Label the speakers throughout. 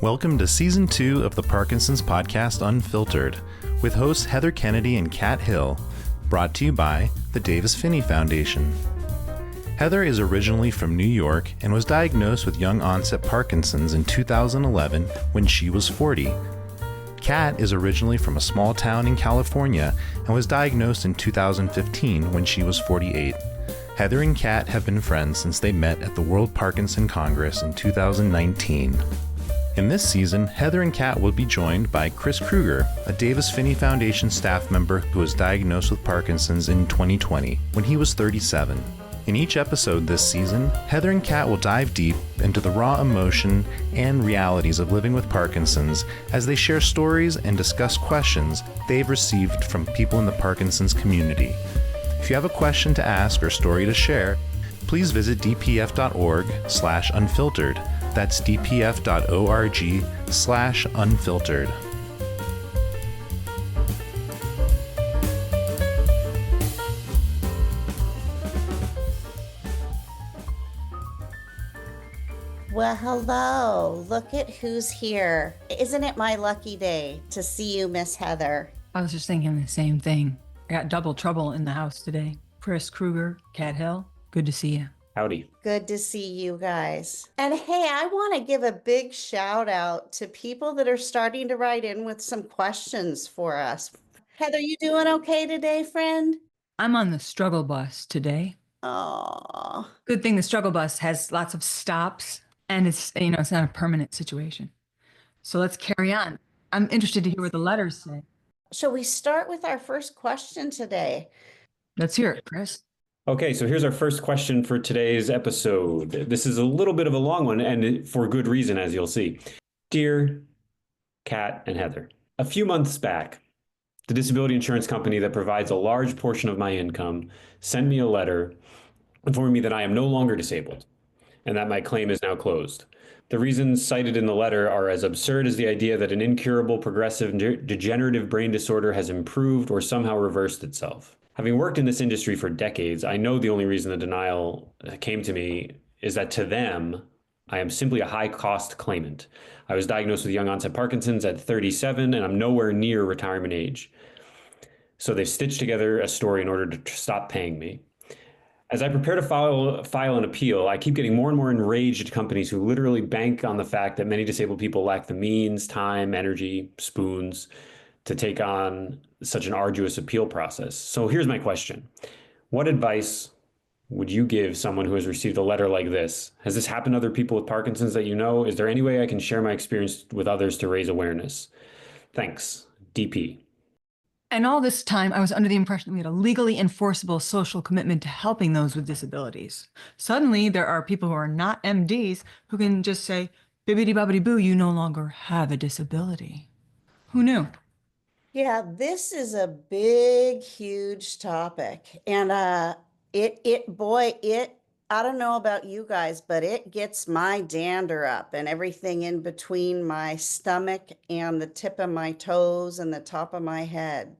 Speaker 1: Welcome to Season 2 of the Parkinson's podcast Unfiltered, with hosts Heather Kennedy and Kat Hill, brought to you by the Davis-Phinney Foundation. Heather is originally from New York and was diagnosed with young-onset Parkinson's in 2011 when she was 40. Kat is originally from a small town in California and was diagnosed in 2015 when she was 48. Heather and Kat have been friends since they met at the World Parkinson Congress in 2019. In this season, Heather and Kat will be joined by Chris Kruger, a Davis-Phinney Foundation staff member who was diagnosed with Parkinson's in 2020 when he was 37. In each episode this season, Heather and Kat will dive deep into the raw emotion and realities of living with Parkinson's as they share stories and discuss questions they've received from people in the Parkinson's community. If you have a question to ask or story to share, please visit dpf.org/unfiltered. That's dpf.org/unfiltered.
Speaker 2: Well, hello. Look at who's here. Isn't it my lucky day to see you, Miss Heather?
Speaker 3: I was just thinking the same thing. I got double trouble in the house today. Chris Kruger, Kat Hill, good to see you.
Speaker 4: Howdy.
Speaker 2: Good to see you guys. And hey, I want to give a big shout out to people that are starting to write in with some questions for us. Heather, you doing okay today, friend?
Speaker 3: I'm on the struggle bus today.
Speaker 2: Oh,
Speaker 3: Good thing the struggle bus has lots of stops and it's not a permanent situation. So let's carry on. I'm interested to hear what the letters say.
Speaker 2: shall we start with our first question today?
Speaker 3: Let's hear it, Chris.
Speaker 4: Okay, so here's our first question for today's episode. This is a little bit of a long one, and for good reason, as you'll see. Dear Kat and Heather, a few months back, the disability insurance company that provides a large portion of my income sent me a letter informing me that I am no longer disabled and that my claim is now closed. The reasons cited in the letter are as absurd as the idea that an incurable progressive degenerative brain disorder has improved or somehow reversed itself. Having worked in this industry for decades, I know the only reason the denial came to me is that to them, I am simply a high-cost claimant. I was diagnosed with young-onset Parkinson's at 37, and I'm nowhere near retirement age. So they've stitched together a story in order to stop paying me. As I prepare to file an appeal, I keep getting more and more enraged at companies who literally bank on the fact that many disabled people lack the means, time, energy, spoons to take on such an arduous appeal process. So here's my question. What advice would you give someone who has received a letter like this? Has this happened to other people with Parkinson's that you know? Is there any way I can share my experience with others to raise awareness? Thanks, DP.
Speaker 3: And all this time, I was under the impression that we had a legally enforceable social commitment to helping those with disabilities. Suddenly, there are people who are not MDs who can just say, bibbidi-bobbidi-boo, you no longer have a disability. Who knew?
Speaker 2: Yeah, this is a big, huge topic. And I don't know about you guys, but it gets my dander up and everything in between my stomach and the tip of my toes and the top of my head.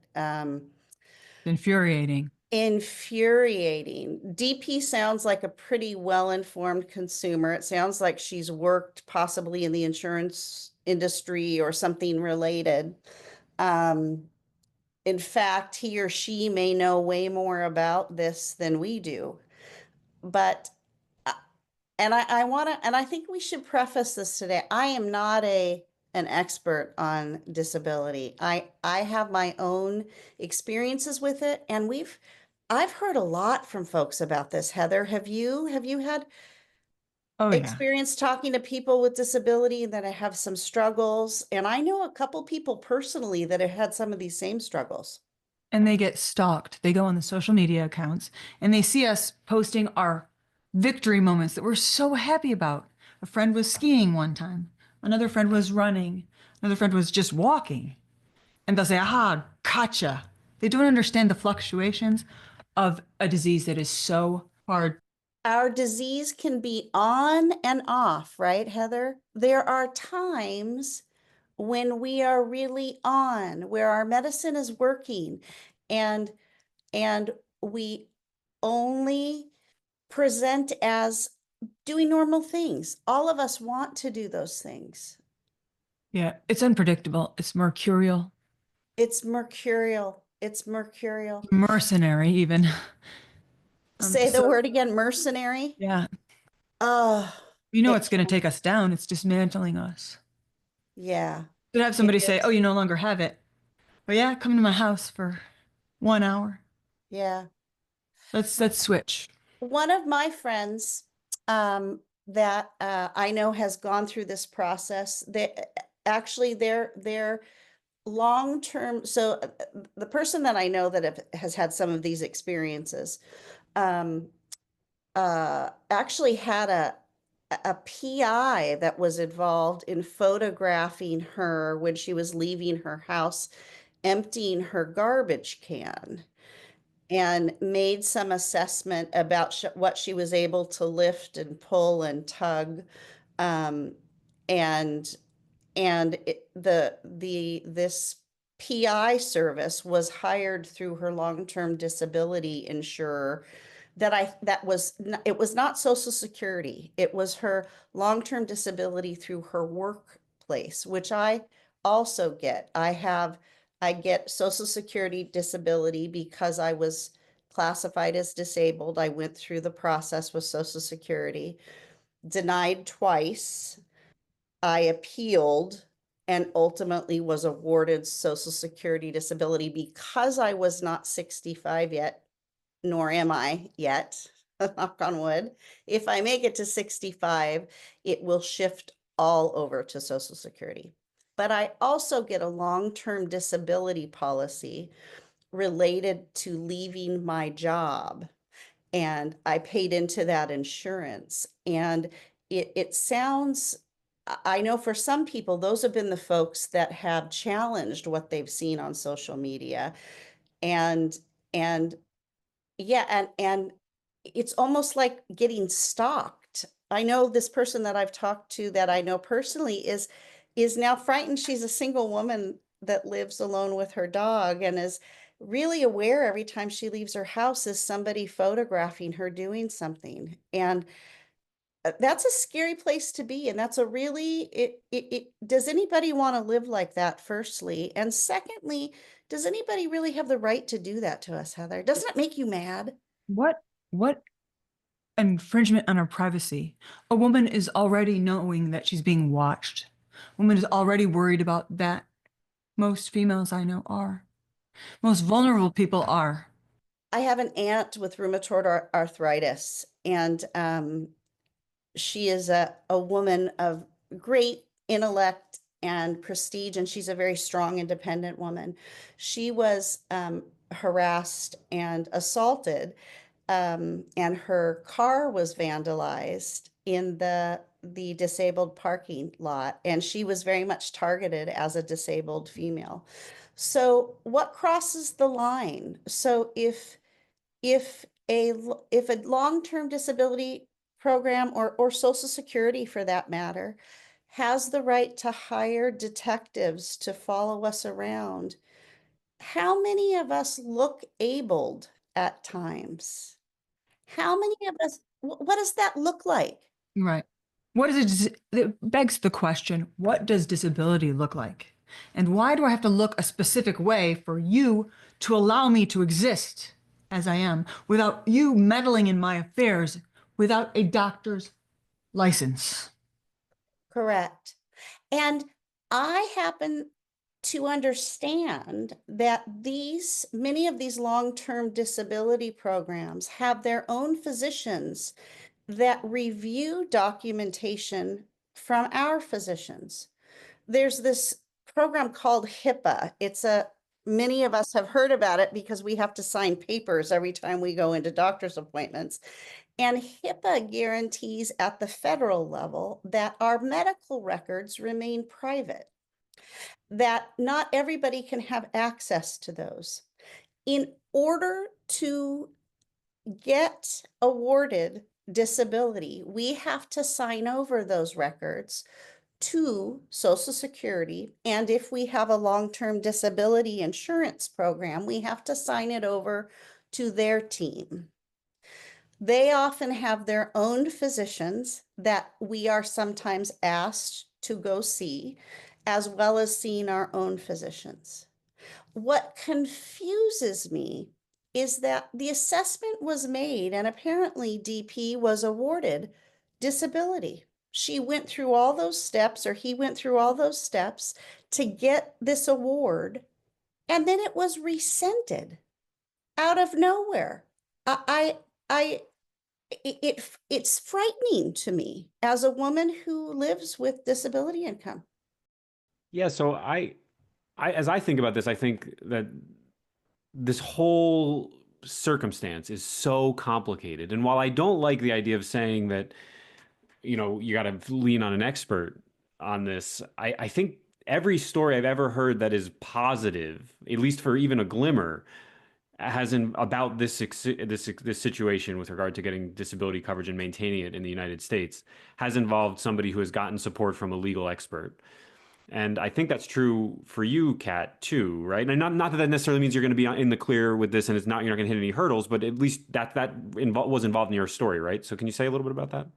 Speaker 3: Infuriating.
Speaker 2: Infuriating. DP sounds like a pretty well-informed consumer. It sounds like she's worked possibly in the insurance industry or something related. In fact, he or she may know way more about this than we do. But, and I think we should preface this today. I am not an expert on disability. I have my own experiences with it, and I've heard a lot from folks about this. Heather, have you had experience talking to people with disability that have some struggles? And I know a couple people personally that have had some of these same struggles.
Speaker 3: And they get stalked. They go on the social media accounts and they see us posting our victory moments that we're so happy about. A friend was skiing one time. Another friend was running. Another friend was just walking. And they'll say, aha, gotcha. They don't understand the fluctuations of a disease that is so hard.
Speaker 2: Our disease can be on and off, right, Heather? There are times when we are really on, where our medicine is working, and we only present as doing normal things. All of us want to do those things.
Speaker 3: Yeah, it's unpredictable. It's mercurial,
Speaker 2: It's mercurial. It's mercurial.
Speaker 3: mercenary even.
Speaker 2: Say the
Speaker 3: So
Speaker 2: word again, mercenary.
Speaker 3: yeah,
Speaker 2: Oh,
Speaker 3: you know
Speaker 2: it
Speaker 3: it's going to
Speaker 2: can,
Speaker 3: take us down. It's dismantling us.
Speaker 2: yeah,
Speaker 3: To have
Speaker 2: it
Speaker 3: somebody say, "Oh,
Speaker 2: is.
Speaker 3: you no longer have it." Oh yeah, come to my house for 1 hour.
Speaker 2: Yeah.
Speaker 3: Let's switch.
Speaker 2: One of my friends that I know has gone through this process, they actually their long-term, so the person that I know that has had some of these experiences um, actually had a PI that was involved in photographing her when she was leaving her house, emptying her garbage can, and made some assessment about what she was able to lift and pull and tug. Um, and this PI service was hired through her long-term disability insurer it was not Social Security. It was her long-term disability through her workplace, which I also get. I get Social Security disability because I was classified as disabled. I went through the process with Social Security, denied twice. I appealed and ultimately was awarded Social Security disability because I was not 65 yet, nor am I yet, knock on wood. If I make it to 65, it will shift all over to Social Security. But I also get a long-term disability policy related to leaving my job. And I paid into that insurance. And it sounds, I know for some people, those have been the folks that have challenged what they've seen on social media. And and yeah, and it's almost like getting stalked. I know this person that I've talked to that I know personally is now frightened. She's a single woman that lives alone with her dog and is really aware every time she leaves her house is somebody photographing her doing something. And that's a scary place to be. And that's a really, does anybody want to live like that, firstly? And secondly, does anybody really have the right to do that to us, Heather? Doesn't it make you mad?
Speaker 3: What infringement on our privacy? A woman is already knowing that she's being watched. A woman is already worried about that. Most females I know are. Most vulnerable people are.
Speaker 2: I have an aunt with rheumatoid arthritis, and she is a woman of great intellect and prestige, and she's a very strong, independent woman. She was harassed and assaulted, and her car was vandalized in the disabled parking lot, and she was very much targeted as a disabled female. So what crosses the line? So if if a long-term disability program or Social Security for that matter has the right to hire detectives to follow us around, how many of us look abled at times? How many of us, what does that look like?
Speaker 3: Right. What is it? It begs the question, what does disability look like? And why do I have to look a specific way for you to allow me to exist as I am without you meddling in my affairs without a doctor's license?
Speaker 2: Correct. And I happen to understand that many of these long-term disability programs have their own physicians that review documentation from our physicians. There's this program called HIPAA. Many of us have heard about it because we have to sign papers every time we go into doctor's appointments. And HIPAA guarantees at the federal level that our medical records remain private, that not everybody can have access to those. In order to get awarded disability, we have to sign over those records to Social Security. And if we have a long-term disability insurance program, we have to sign it over to their team. They often have their own physicians that we are sometimes asked to go see. as well as seeing our own physicians. What confuses me is that the assessment was made and apparently DP was awarded disability. She went through all those steps, or he went through all those steps to get this award, and then it was rescinded out of nowhere. I it's frightening to me as a woman who lives with disability income.
Speaker 4: Yeah, so as I think about this, I think that this whole circumstance is so complicated. And while I don't like the idea of saying that, you got to lean on an expert on this, I think every story I've ever heard that is positive, at least for even a glimmer, about this situation with regard to getting disability coverage and maintaining it in the United States has involved somebody who has gotten support from a legal expert. And I think that's true for you, Kat, too, right? And not that that necessarily means you're going to be in the clear with this, and you're not going to hit any hurdles, but at least was involved in your story, right? So can you say a little bit about that?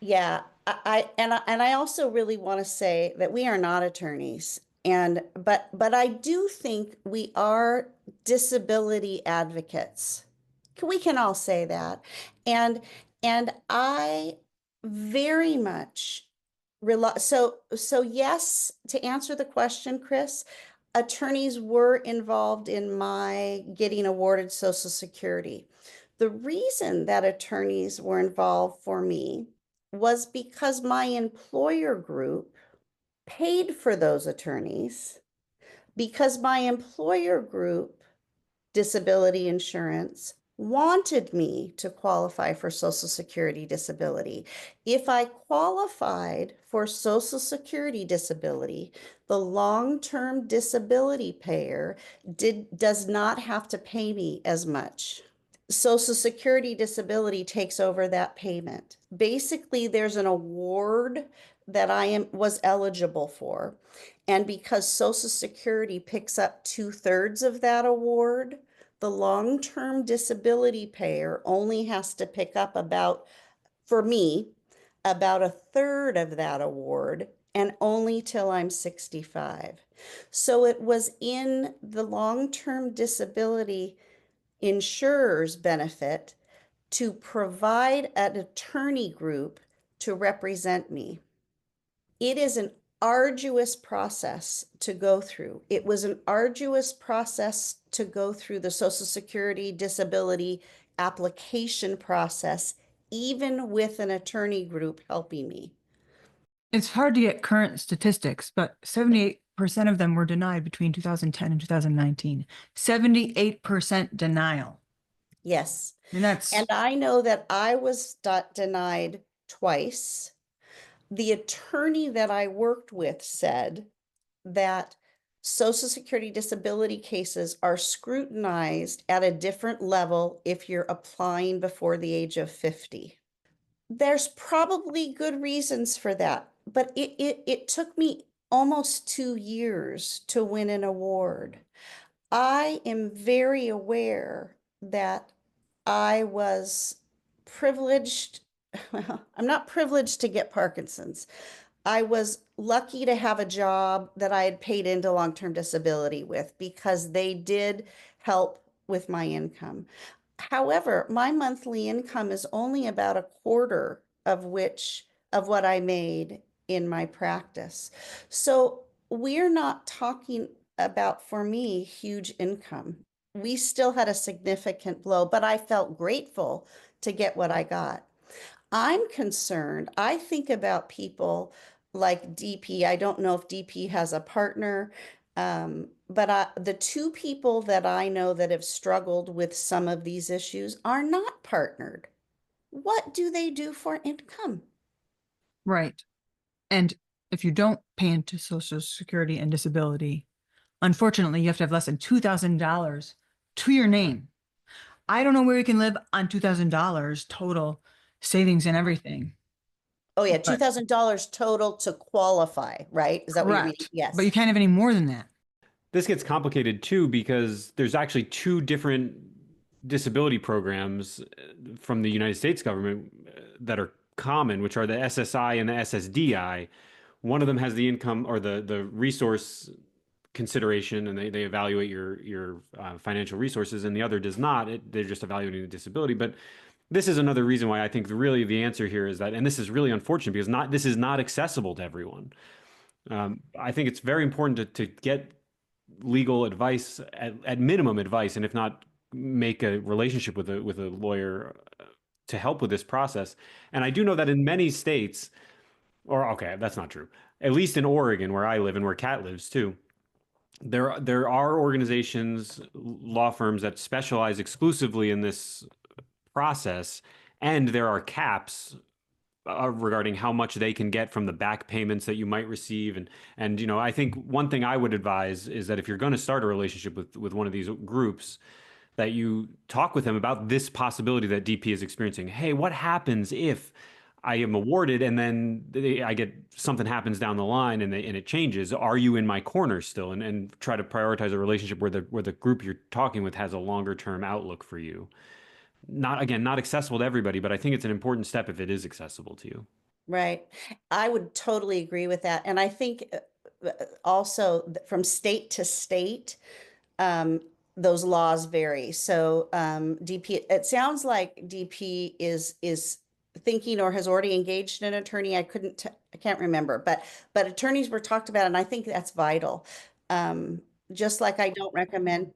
Speaker 2: Yeah, I also really want to say that we are not attorneys, but I do think we are disability advocates. We can all say that, and I very much rely. So yes, to answer the question, Chris, attorneys were involved in my getting awarded Social Security. The reason that attorneys were involved for me was because my employer group paid for those attorneys, because my employer group, disability insurance, wanted me to qualify for Social Security disability. If I qualified for Social Security disability, the long-term disability payer does not have to pay me as much. Social Security disability takes over that payment. Basically, there's an award that I was eligible for. And because Social Security picks up 2/3 of that award, the long-term disability payer only has to pick up for me, about 1/3 of that award, and only till I'm 65. So it was in the long-term disability insurer's benefit to provide an attorney group to represent me. It is an arduous process to go through. It was an arduous process to go through the Social Security disability application process, even with an attorney group helping me.
Speaker 3: It's hard to get current statistics, but 78% of them were denied between 2010 and 2019. 78% denial.
Speaker 2: Yes.
Speaker 3: And
Speaker 2: And I know that I was denied twice. The attorney that I worked with said that Social Security disability cases are scrutinized at a different level if you're applying before the age of 50. There's probably good reasons for that, but it took me almost 2 years to win an award. I am very aware that I was privileged. Well, I'm not privileged to get Parkinson's. I was lucky to have a job that I had paid into long-term disability with, because they did help with my income. However, my monthly income is only about a quarter of what I made in my practice. So we're not talking about, for me, huge income. We still had a significant blow, but I felt grateful to get what I got. I'm concerned. I think about people like DP. I don't know if DP has a partner, but the two people that I know that have struggled with some of these issues are not partnered. What do they do for income?
Speaker 3: right. And if you don't pay into Social Security and disability, unfortunately, you have to have less than $2,000 to your name. I don't know where you can live on $2,000 total savings and everything.
Speaker 2: Oh yeah,
Speaker 3: But
Speaker 2: $2,000 total to qualify, right? Is that what you're reading?
Speaker 3: correct.
Speaker 2: Yes.
Speaker 3: But you can't have any more than that.
Speaker 4: This gets complicated too because there's actually two different disability programs from the United States government that are common, which are the SSI and the SSDI, one of them has the income or the resource consideration, and they evaluate your financial resources, and the other does not. They're just evaluating the disability. But this is another reason why I think really the answer here is that, and this is really unfortunate because this is not accessible to everyone. I think it's very important to get legal advice, at minimum advice, and if not, make a relationship with a lawyer to help with this process. And I do know that in many states, or okay, that's not true. At least in Oregon, where I live and where Kat lives too, there are organizations, law firms that specialize exclusively in this process, and there are caps regarding how much they can get from the back payments that you might receive. And I think one thing I would advise is that if you're going to start a relationship with one of these groups, that you talk with them about this possibility that DP is experiencing. Hey, what happens if I am awarded and then I get something happens down the line and it changes? Are you in my corner still? And try to prioritize a relationship where the group you're talking with has a longer term outlook for you. Not accessible to everybody, but I think it's an important step if it is accessible to you.
Speaker 2: Right. I would totally agree with that. And I think also from state to state, those laws vary. So DP, it sounds like DP is thinking or has already engaged an attorney. I can't remember, but attorneys were talked about, and I think that's vital. Just like I don't recommend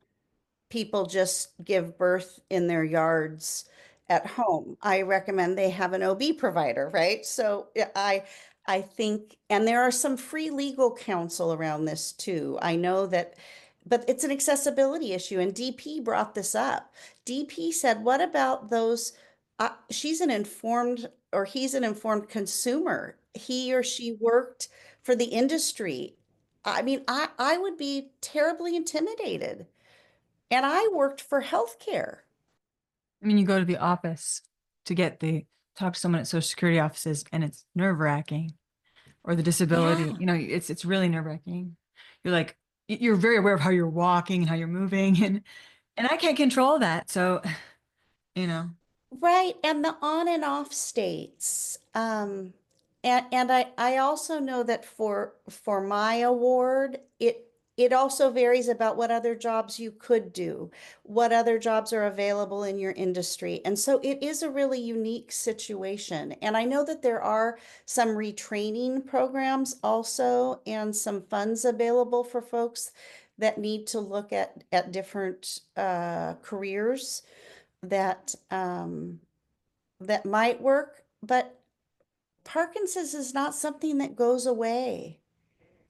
Speaker 2: people just give birth in their yards at home. I recommend they have an OB provider, right? So I think, and there are some free legal counsel around this too. I know that, but it's an accessibility issue, and DP brought this up. DP said, what about those, she's an informed, or he's an informed consumer. He or she worked for the industry. I mean, I would be terribly intimidated. And I worked for healthcare.
Speaker 3: I mean, you go to the office to talk to someone at Social Security offices, and it's nerve-wracking. Or the disability,
Speaker 2: Yeah.
Speaker 3: It's really nerve-wracking. You're very aware of how you're walking and how you're moving, and I can't control that. So, you know.
Speaker 2: Right. And the on and off states. And I also know that for my award, it also varies about what other jobs you could do, what other jobs are available in your industry. And so it is a really unique situation. And I know that there are some retraining programs also and some funds available for folks that need to look at different careers that that might work, but Parkinson's is not something that goes away.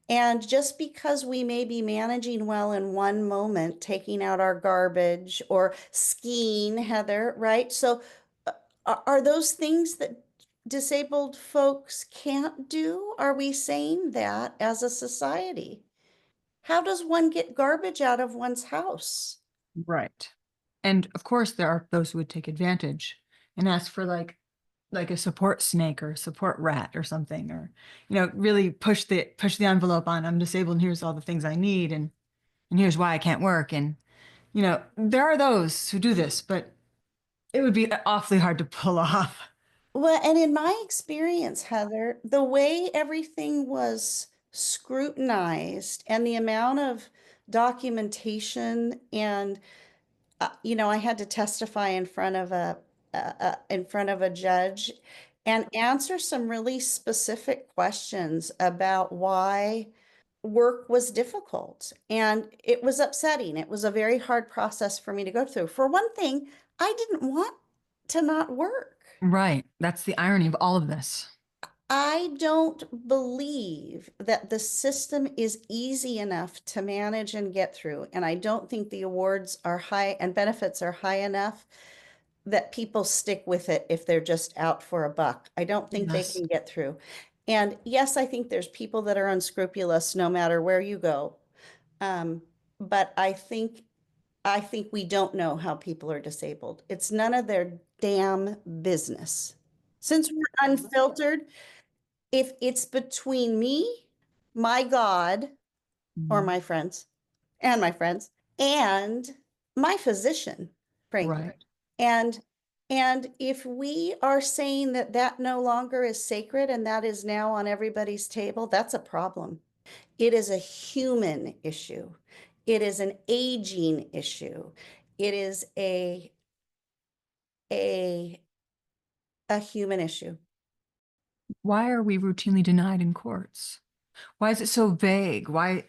Speaker 2: And just because we may be managing well in one moment, taking out our garbage or skiing, Heather, right? So are those things that disabled folks can't do? Are we saying that as a society? How does one get garbage out of one's house?
Speaker 3: Right. And of course, there are those who would take advantage and ask for like a support snake or a support rat or something, or really push the envelope on, I'm disabled and here's all the things I need, and here's why I can't work. And there are those who do this, but it would be awfully hard to pull off.
Speaker 2: Well, and in my experience, Heather, the way everything was scrutinized and the amount of documentation and I had to testify in front of a judge and answer some really specific questions about why work was difficult. And it was upsetting. It was a very hard process for me to go through. For one thing, I didn't want to not work.
Speaker 3: Right. That's the irony of all of this.
Speaker 2: I don't believe that the system is easy enough to manage and get through. And I don't think the awards are high and benefits are high enough that people stick with it if they're just out for a buck. I don't think they
Speaker 3: Yes.
Speaker 2: can get through. And yes, I think there's people that are unscrupulous no matter where you go. But I think we don't know how people are disabled. It's none of their damn business. Since we're unfiltered, if it's between me, my God, or
Speaker 3: Mhm.
Speaker 2: my friends, and my physician, frankly.
Speaker 3: Right.
Speaker 2: And And if we are saying that that no longer is sacred and that is now on everybody's table, that's a problem. It is a human issue. It is an aging issue. It is a human issue.
Speaker 3: Why are we routinely denied in courts? Why is it so vague? I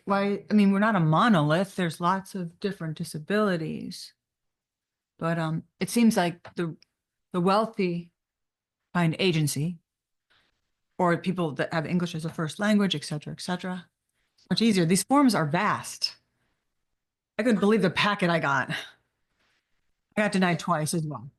Speaker 3: mean, we're not a monolith. There's lots of different disabilities. But it seems like the wealthy find agency, or people that have English as a first language, et cetera, et cetera. Much easier. These forms are vast. I couldn't believe the packet I got. I got denied twice as well.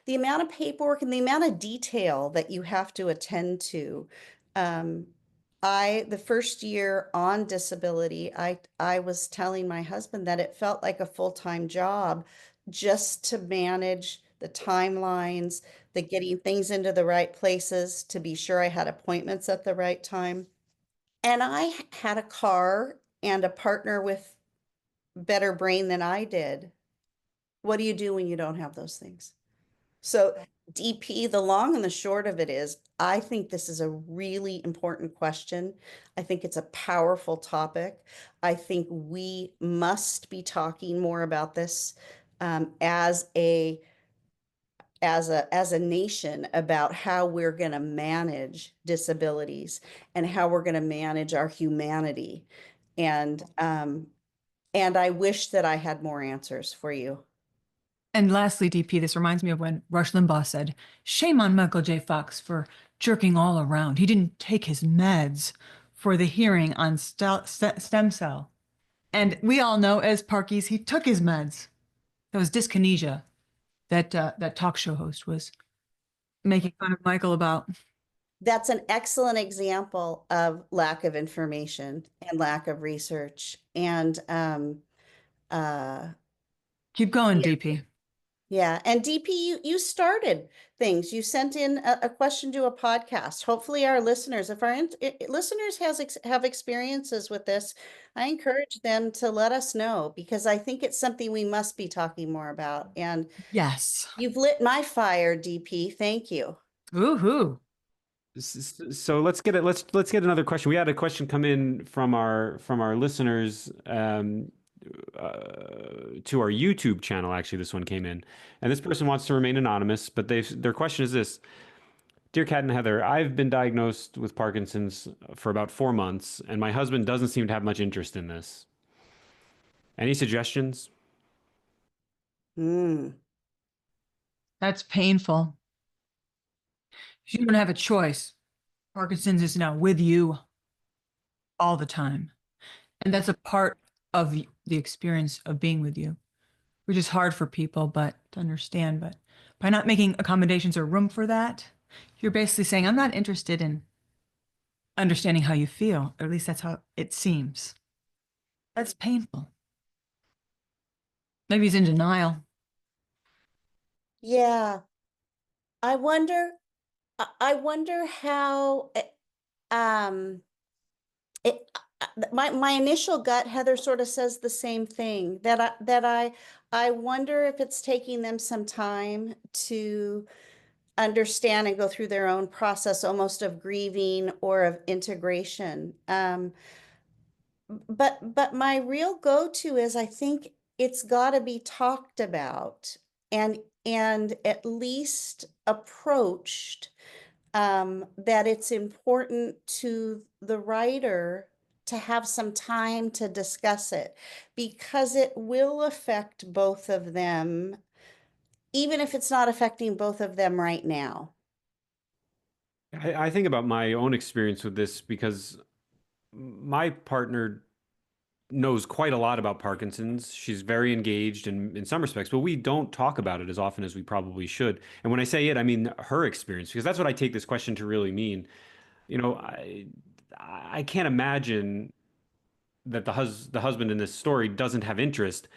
Speaker 2: The amount of paperwork and the amount of detail that you have to attend to. The first year on disability, I was telling my husband that it felt like a full-time job just to manage the timelines, the getting things into the right places, to be sure I had appointments at the right time. And I had a car and a partner with better brain than I did. What do you do when you don't have those things? So DP, the long and the short of it is, I think this is a really important question. I think it's a powerful topic. I think we must be talking more about this as a nation, about how we're going to manage disabilities and how we're going to manage our humanity. And I wish that I had more answers for you.
Speaker 3: And lastly, DP, this reminds me of when Rush Limbaugh said, "Shame on Michael J. Fox for jerking all around. He didn't take his meds for the hearing on stem cell." And we all know as Parkies, he took his meds. That was dyskinesia that that talk show host was making fun of Michael about.
Speaker 2: That's an excellent example of lack of information and lack of research. And
Speaker 3: Keep going,
Speaker 2: yeah.
Speaker 3: DP.
Speaker 2: Yeah. And DP, you started things. You sent in a question to a podcast. Hopefully our listeners, if our listeners have experiences with this, I encourage them to let us know, because I think it's something we must be talking more about. And
Speaker 3: Yes.
Speaker 2: you've lit my fire, DP. Thank you.
Speaker 3: Woohoo.
Speaker 4: So let's get it. Let's get another question. We had a question come in from our listeners to our YouTube channel. Actually, this one came in, and this person wants to remain anonymous, but their question is this: Dear Kat and Heather, I've been diagnosed with Parkinson's for about 4 months, and my husband doesn't seem to have much interest in this. Any suggestions?
Speaker 3: That's painful. You don't have a choice. Parkinson's is now with you all the time. And that's a part of the experience of being with you, which is hard for people to understand. But by not making accommodations or room for that, you're basically saying, I'm not interested in understanding how you feel, or at least that's how it seems. That's painful. Maybe he's in denial.
Speaker 2: Yeah. I wonder how my initial gut, Heather, sort of says the same thing, that I wonder if it's taking them some time to understand and go through their own process, almost of grieving or of integration. But my real go-to is, I think it's got to be talked about and at least approached, that it's important to the writer to have some time to discuss it, because it will affect both of them, even if it's not affecting both of them right now.
Speaker 4: I think about my own experience with this because my partner knows quite a lot about Parkinson's. She's very engaged in some respects, but we don't talk about it as often as we probably should. And when I say it, I mean her experience, because that's what I take this question to really mean. You know, I can't imagine that the husband in this story doesn't have interest.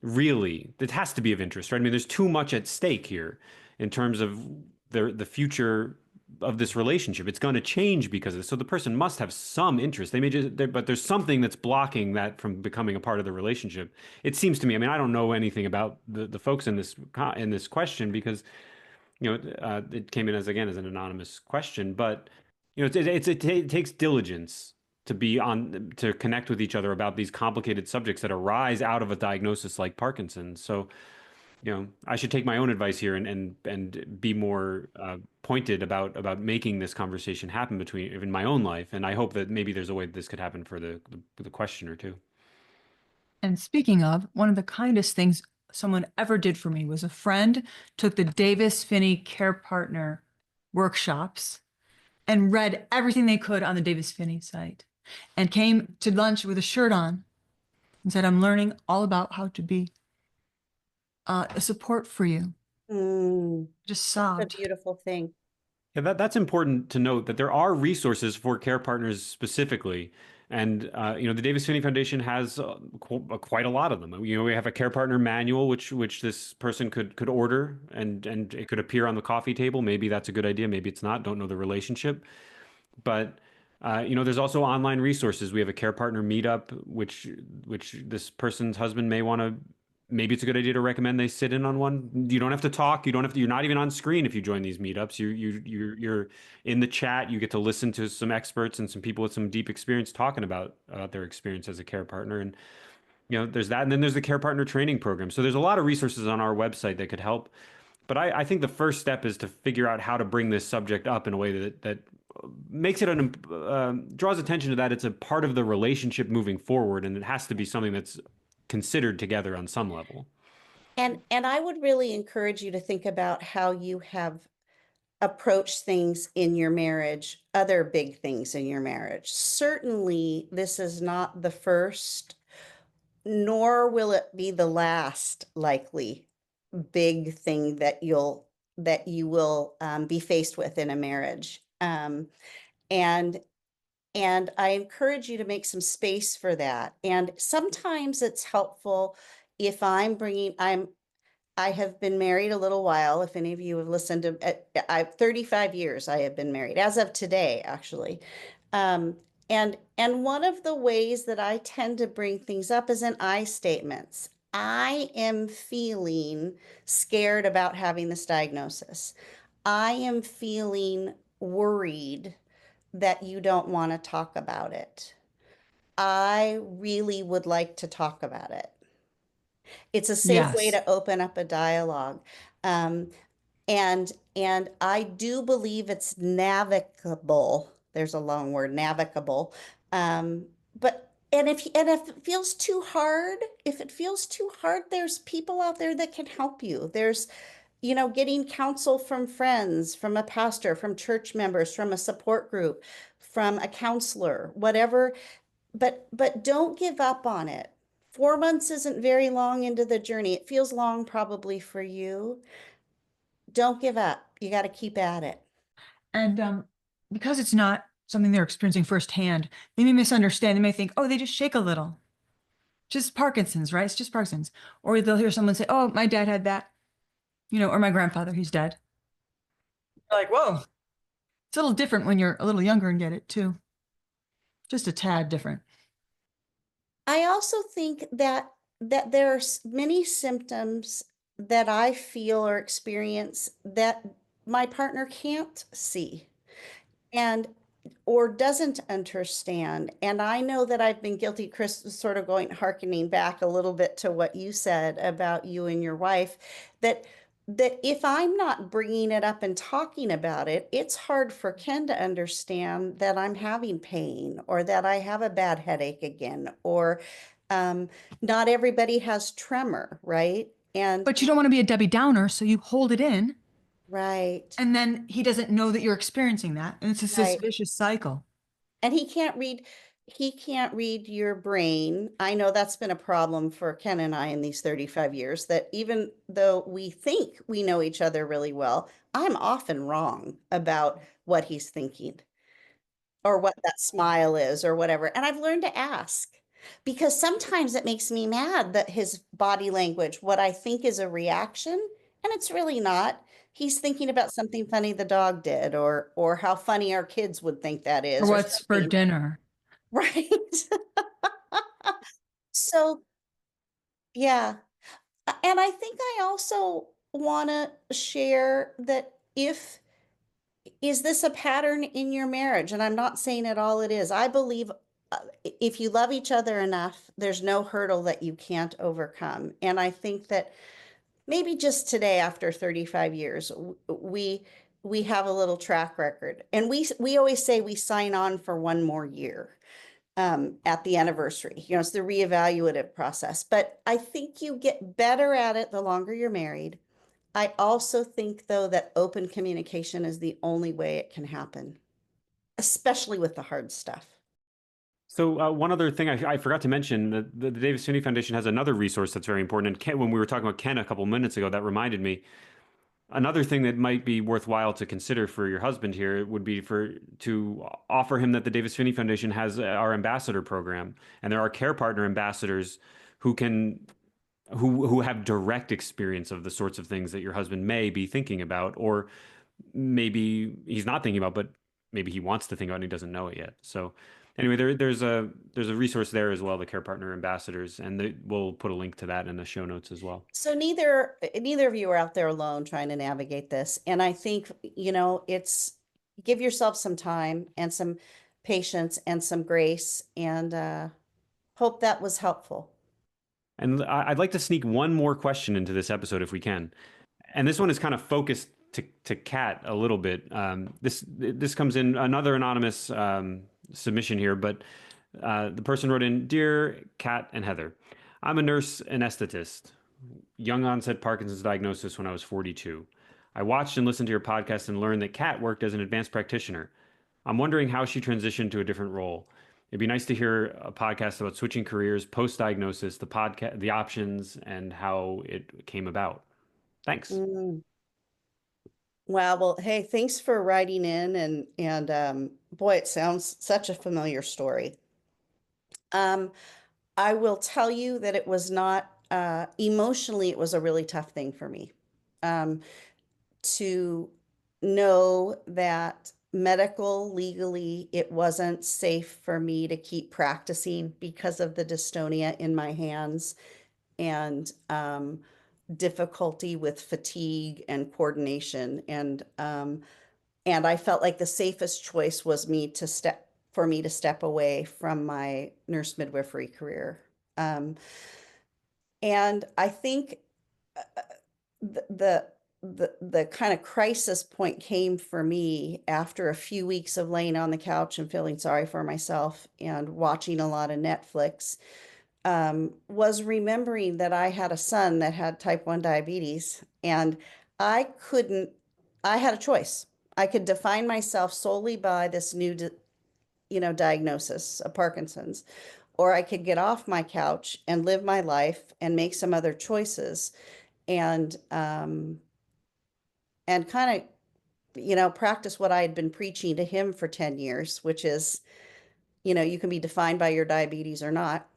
Speaker 4: Really, it has to be of interest, right? I mean, there's too much at stake here in terms of the future of this relationship. It's going to change because of this. So the person must have some interest. They may just, but there's something that's blocking that from becoming a part of the relationship. It seems to me. I mean, I don't know anything about the folks in this question, because it came in as an anonymous question, but it takes diligence to connect with each other about these complicated subjects that arise out of a diagnosis like Parkinson's. So, I should take my own advice here and be more pointed about making this conversation happen between in my own life. And I hope that maybe there's a way that this could happen for the questioner too.
Speaker 3: And speaking of, one of the kindest things someone ever did for me was a friend took the Davis Phinney Care Partner workshops and read everything they could on the Davis Phinney site and came to lunch with a shirt on and said, I'm learning all about how to be a support for you. Just
Speaker 2: That's a
Speaker 3: sobbed.
Speaker 2: beautiful thing.
Speaker 4: Yeah, that's important to note that there are resources for care partners specifically. And the Davis Phinney Foundation has quite a lot of them. We have a care partner manual, which this person could order, and it could appear on the coffee table. Maybe that's a good idea. Maybe it's not. Don't know the relationship. But there's also online resources. We have a care partner meetup, which this person's husband may want to. Maybe it's a good idea to recommend they sit in on one. You don't have to talk. You don't have to. You're not even on screen if you join these meetups. You're in the chat. You get to listen to some experts and some people with some deep experience talking about their experience as a care partner. And there's that. And then there's the care partner training program. So there's a lot of resources on our website that could help. But I think the first step is to figure out how to bring this subject up in a way that makes it draws attention to that it's a part of the relationship moving forward, and it has to be something that's considered together on some level.
Speaker 2: And I would really encourage you to think about how you have approached things in your marriage, other big things in your marriage. Certainly, this is not the first, nor will it be the last likely big thing that you will be faced with in a marriage. And I encourage you to make some space for that. And sometimes it's helpful if I have been married a little while. If any of you have listened to, 35 years I have been married, as of today, actually. And one of the ways that I tend to bring things up is in I statements. I am feeling scared about having this diagnosis. I am feeling worried that you don't want to talk about it. I really would like to talk about it. It's a safe way
Speaker 3: Yes.
Speaker 2: to open up a dialogue. And I do believe it's navigable. There's a long word, navigable. But if it feels too hard, there's people out there that can help you. There's, getting counsel from friends, from a pastor, from church members, from a support group, from a counselor, whatever. But don't give up on it. 4 months isn't very long into the journey. It feels long probably for you. Don't give up. You got to keep at it.
Speaker 3: And because it's not something they're experiencing firsthand, they may misunderstand. They may think, oh, they just shake a little. Just Parkinson's, right? It's just Parkinson's. Or they'll hear someone say, oh, my dad had that, or my grandfather, he's dead. You're like, whoa, it's a little different when you're a little younger and get it too. Just a tad different.
Speaker 2: I also think that there are many symptoms that I feel or experience that my partner can't see or doesn't understand. And I know that I've been guilty, Chris, sort of hearkening back a little bit to what you said about you and your wife, that if I'm not bringing it up and talking about it, it's hard for Ken to understand that I'm having pain or that I have a bad headache again, or not everybody has tremor, right?
Speaker 3: But you don't want to be a Debbie Downer, so you hold it in.
Speaker 2: Right.
Speaker 3: And then he doesn't know that you're experiencing that. And it's this
Speaker 2: Right.
Speaker 3: vicious cycle.
Speaker 2: And he can't read your brain. I know that's been a problem for Ken and I in these 35 years, that even though we think we know each other really well, I'm often wrong about what he's thinking or what that smile is or whatever. And I've learned to ask, because sometimes it makes me mad that his body language, what I think is a reaction, and it's really not. He's thinking about something funny the dog did, or how funny our kids would think that is,
Speaker 3: Or what's for dinner.
Speaker 2: Right. So, yeah. And I think I also want to share that is this a pattern in your marriage? And I'm not saying at all it is. I believe if you love each other enough, there's no hurdle that you can't overcome. And I think that maybe just today, after 35 years, we have a little track record. And we always say we sign on for one more year at the anniversary. You know, it's the reevaluative process. But I think you get better at it the longer you're married. I also think, though, that open communication is the only way it can happen, especially with the hard stuff.
Speaker 4: So one other thing I forgot to mention, the Davis Phinney Foundation has another resource that's very important. And Ken, when we were talking about Ken a couple minutes ago, that reminded me. Another thing that might be worthwhile to consider for your husband here would be to offer him that the Davis Phinney Foundation has our ambassador program, and there are care partner ambassadors who have direct experience of the sorts of things that your husband may be thinking about, or maybe he's not thinking about, but maybe he wants to think about and he doesn't know it yet. So anyway, there's a resource there as well, the care partner ambassadors, and we'll put a link to that in the show notes as well.
Speaker 2: So neither of you are out there alone trying to navigate this. And I think, you know, it's give yourself some time and some patience and some grace, and hope that was helpful.
Speaker 4: And I'd like to sneak one more question into this episode if we can. And this one is kind of focused to Kat a little bit. This comes in another anonymous submission here, but the person wrote in, "Dear Kat and Heather, I'm a nurse anesthetist. Young onset Parkinson's diagnosis when I was 42. I watched and listened to your podcast and learned that Kat worked as an advanced practitioner. I'm wondering how she transitioned to a different role. It'd be nice to hear a podcast about switching careers post-diagnosis, the options, and how it came about. Thanks."
Speaker 2: Mm. Wow. Well, hey, thanks for writing in, and boy, it sounds such a familiar story. I will tell you that it was not emotionally, it was a really tough thing for me to know that legally, it wasn't safe for me to keep practicing because of the dystonia in my hands and difficulty with fatigue and coordination. And I felt like the safest choice was for me to step away from my nurse midwifery career. And I think the kind of crisis point came for me after a few weeks of laying on the couch and feeling sorry for myself and watching a lot of Netflix, was remembering that I had a son that had type 1 diabetes, and I had a choice. I could define myself solely by this new, diagnosis of Parkinson's, or I could get off my couch and live my life and make some other choices and kind of, practice what I had been preaching to him for 10 years, which is, you can be defined by your diabetes or not.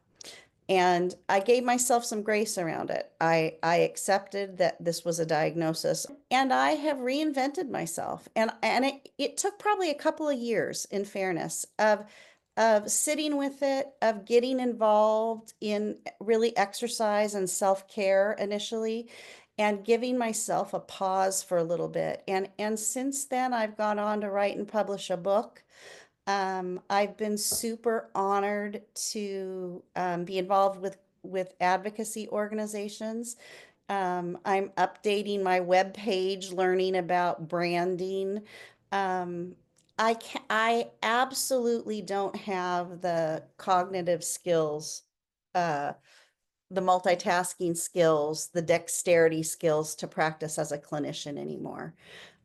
Speaker 2: And I gave myself some grace around it. I accepted that this was a diagnosis, and I have reinvented myself. And it took probably a couple of years, in fairness, of sitting with it, of getting involved in really exercise and self-care initially, and giving myself a pause for a little bit. And since then, I've gone on to write and publish a book. I've been super honored to be involved with advocacy organizations. I'm updating my webpage, learning about branding. I absolutely don't have the cognitive skills, the multitasking skills, the dexterity skills to practice as a clinician anymore.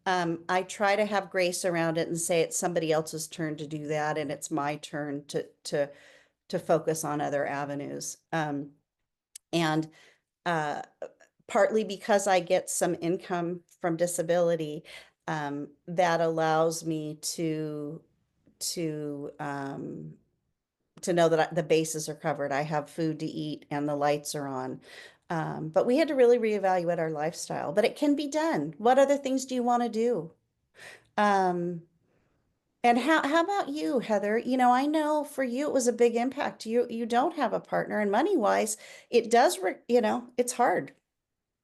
Speaker 2: I try to have grace around it and say it's somebody else's turn to do that, and it's my turn to focus on other avenues. And partly because I get some income from disability, that allows me to know that the bases are covered. I have food to eat and the lights are on. But we had to really reevaluate our lifestyle, but it can be done. What other things do you want to do? And how about you, Heather? I know for you, it was a big impact. You don't have a partner, and money wise, it does, it's hard.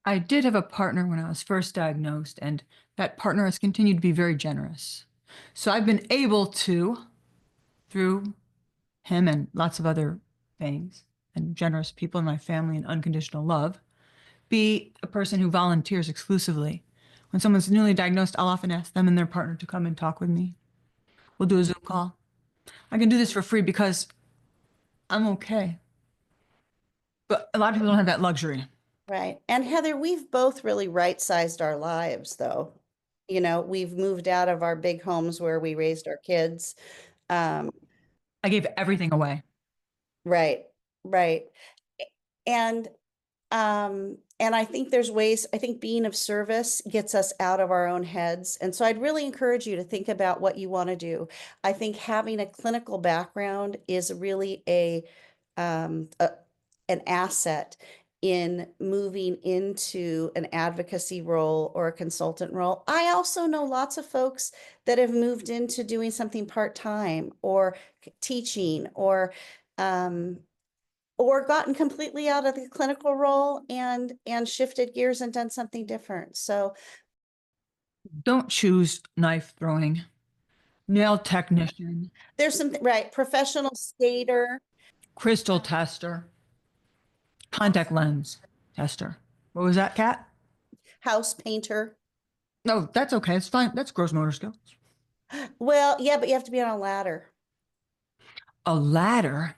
Speaker 3: I did have a partner when I was first diagnosed, and that partner has continued to be very generous. So I've been able to, through him and lots of other things, and generous people in my family and unconditional love, be a person who volunteers exclusively. When someone's newly diagnosed, I'll often ask them and their partner to come and talk with me. We'll do a Zoom call. I can do this for free because I'm okay. But a lot of people don't have that luxury.
Speaker 2: Right. And Heather, we've both really right-sized our lives, though. You know, we've moved out of our big homes where we raised our kids. Um,
Speaker 3: I gave everything away.
Speaker 2: right, right. And and I think there's ways, I think being of service gets us out of our own heads. And so I'd really encourage you to think about what you want to do. I think having a clinical background is really an asset in moving into an advocacy role or a consultant role. I also know lots of folks that have moved into doing something part-time or teaching or gotten completely out of the clinical role and shifted gears and done something different. So
Speaker 3: Don't choose knife throwing, nail technician,
Speaker 2: there's some, right, professional skater,
Speaker 3: crystal tester, contact lens tester. What was that, Kat?
Speaker 2: house painter.
Speaker 3: No, that's okay. It's fine. That's gross motor skills.
Speaker 2: Well, yeah, but you have to be on a ladder.
Speaker 3: A ladder.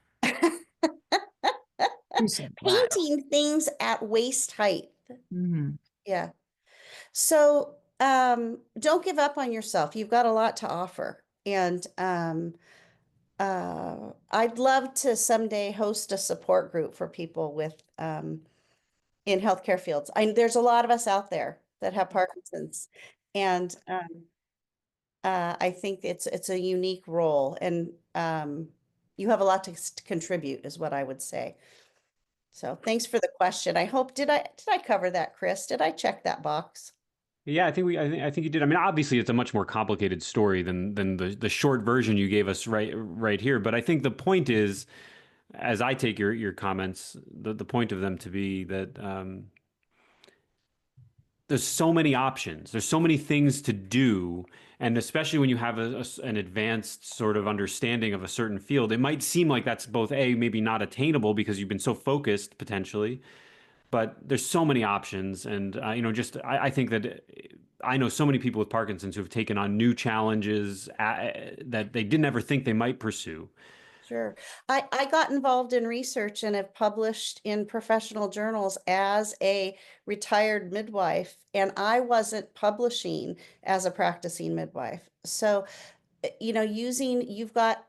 Speaker 3: You said ladder.
Speaker 2: Painting things at waist height.
Speaker 3: Mhm.
Speaker 2: Yeah. So don't give up on yourself. You've got a lot to offer. And I'd love to someday host a support group for people with in healthcare fields. There's a lot of us out there that have Parkinson's, and I think it's a unique role, and you have a lot to contribute, is what I would say. So thanks for the question. I hope did I cover that, Chris? Did I check that box?
Speaker 4: Yeah, I think you did. I mean, obviously, it's a much more complicated story than the short version you gave us right here. But I think the point is, as I take your comments, the point of them to be that there's so many options, there's so many things to do, and especially when you have an advanced sort of understanding of a certain field, it might seem like that's both maybe not attainable because you've been so focused potentially, but there's so many options. And I think that I know so many people with Parkinson's who have taken on new challenges that they didn't ever think they might pursue.
Speaker 2: Sure. I got involved in research and have published in professional journals as a retired midwife, and I wasn't publishing as a practicing midwife. So, you've got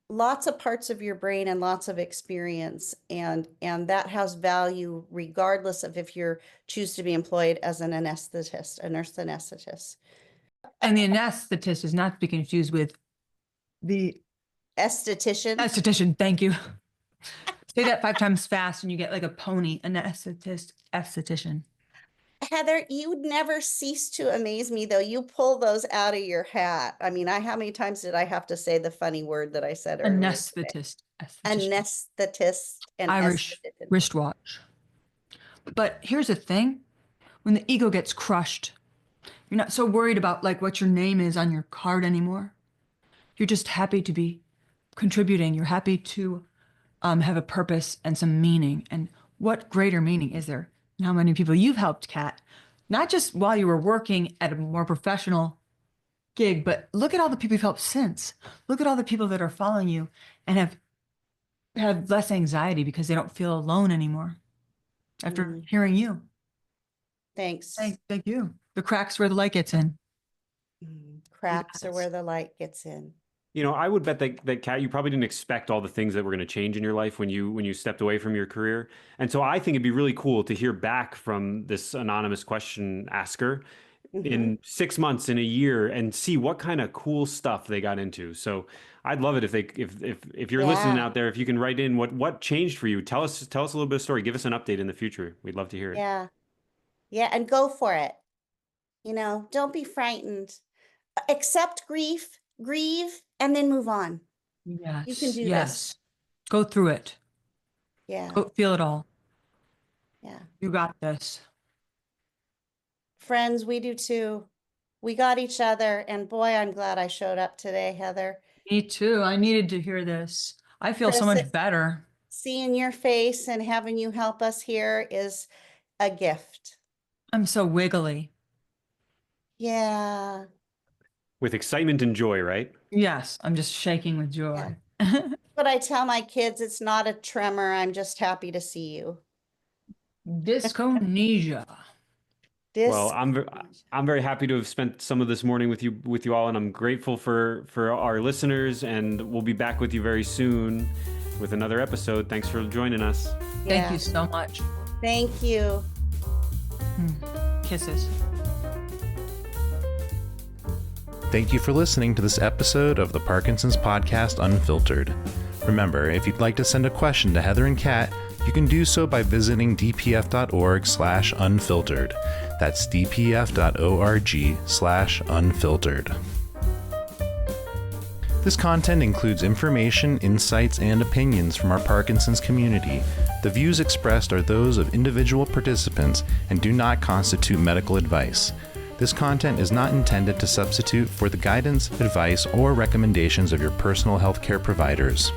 Speaker 2: lots of parts of your brain and lots of experience, and that has value regardless of if you choose to be employed as an anesthetist, a nurse anesthetist.
Speaker 3: And the anesthetist is not to be confused with the
Speaker 2: Esthetician.
Speaker 3: esthetician. Thank you. Say that 5 times fast and you get like a pony. Esthetician.
Speaker 2: Heather, you never cease to amaze me, though. You pull those out of your hat. I mean, how many times did I have to say the funny word that I said earlier today?
Speaker 3: Anesthetist.
Speaker 2: Anesthetist and
Speaker 3: Irish
Speaker 2: esthetician.
Speaker 3: wristwatch. But here's the thing. When the ego gets crushed, you're not so worried about like what your name is on your card anymore. You're just happy to be contributing. You're happy to have a purpose and some meaning. And what greater meaning is there? And how many people you've helped, Kat, not just while you were working at a more professional gig, but look at all the people you've helped since. Look at all the people that are following you and have less anxiety because they don't feel alone anymore after hearing you.
Speaker 2: Thanks.
Speaker 3: Thank you. The cracks where the light gets in.
Speaker 2: Cracks are where the light gets in.
Speaker 4: I would bet that Kat, you probably didn't expect all the things that were going to change in your life when you stepped away from your career. And so I think it'd be really cool to hear back from this anonymous question asker in 6 months, in a year, and see what kind of cool stuff they got into. So I'd love it if you're listening out there, if you can write in what changed for you. Tell us a little bit of story. Give us an update in the future. We'd love to hear it.
Speaker 2: Yeah. Yeah. And go for it. Don't be frightened. Accept grief, grieve, and then move on.
Speaker 3: Yes.
Speaker 2: You can do
Speaker 3: this. Go through it.
Speaker 2: Yeah.
Speaker 3: Go feel it all.
Speaker 2: Yeah.
Speaker 3: You got this.
Speaker 2: Friends, we do too. We got each other. And boy, I'm glad I showed up today, Heather.
Speaker 3: Me too. I needed to hear this. I feel so
Speaker 2: Chris,
Speaker 3: much better.
Speaker 2: seeing your face and having you help us here is a gift.
Speaker 3: I'm so wiggly.
Speaker 2: Yeah.
Speaker 4: With excitement and joy, right?
Speaker 3: Yes, I'm just shaking with joy.
Speaker 2: But I tell my kids it's not a tremor. I'm just happy to see you.
Speaker 3: Dyskinesia.
Speaker 4: Well,
Speaker 2: This.
Speaker 4: I'm very happy to have spent some of this morning with you all, and I'm grateful for our listeners, and we'll be back with you very soon with another episode. Thanks for joining us.
Speaker 3: Thank you so much.
Speaker 2: Thank you.
Speaker 3: Kisses.
Speaker 1: Thank you for listening to this episode of the Parkinson's Podcast Unfiltered. Remember, if you'd like to send a question to Heather and Kat, you can do so by visiting dpf.org/unfiltered. That's dpf.org/unfiltered. This content includes information, insights, and opinions from our Parkinson's community. The views expressed are those of individual participants and do not constitute medical advice. This content is not intended to substitute for the guidance, advice, or recommendations of your personal healthcare providers.